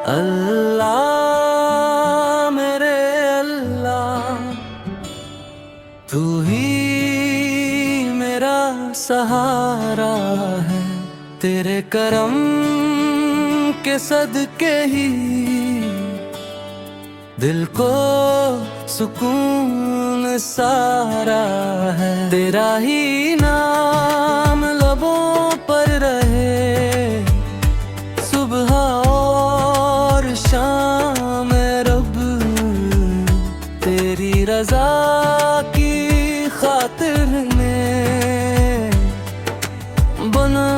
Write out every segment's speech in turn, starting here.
अल्लाह मेरे अल्लाह, तू ही मेरा सहारा है। तेरे करम के सदके ही दिल को सुकून सारा है। तेरा ही नाम लबों पर रहे, सुबह और शाम रब। तेरी रजा की खातिर में बना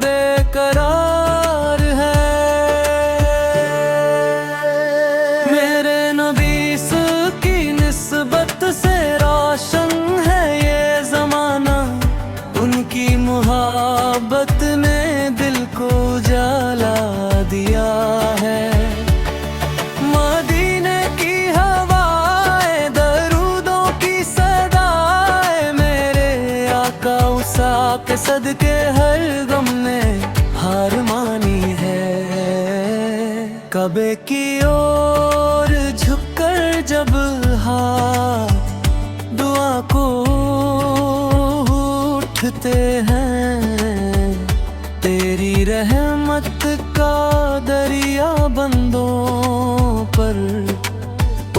बेकरार है। मेरे नबीस की निस्बत से रोशन है ये ज़माना, उनकी मुहब्बत ने दिल को जला दिया है। मदीने की हवाएं, दरूदों की सदाएं, मेरे आका उसा के सदके हर गम ने हार मानी है। कबे की ओर झुककर जब हाथ दुआ को उठते हैं, तेरी रहमत का दरिया बंदों पर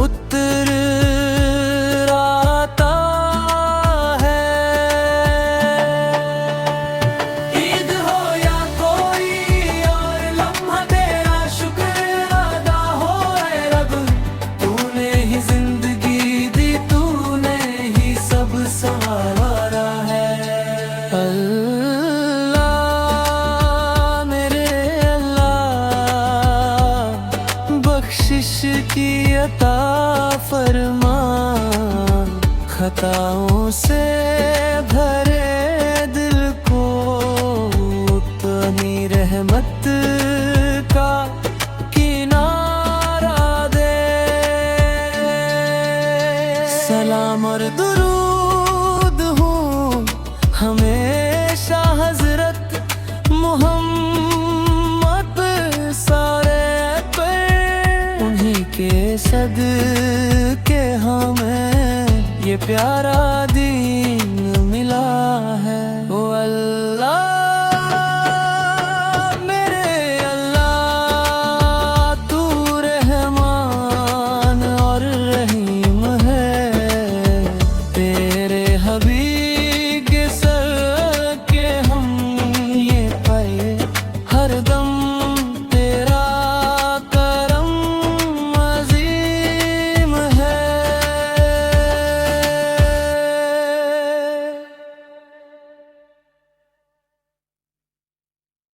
उतर आता है। ईद हो या कोई और लम्हा, तेरा शुक्र अदा हो ऐ रब। तूने ही जिंदगी दी, तूने ही सब संवारा है। बख्शिश की अता फरमा, खताओं से भरे दिल को अपनी रहमत का किनारा दे। सलाम और दुरूद हूँ हमेशा हजरत मोहम्मद सारे के सदके हमें ये प्यारा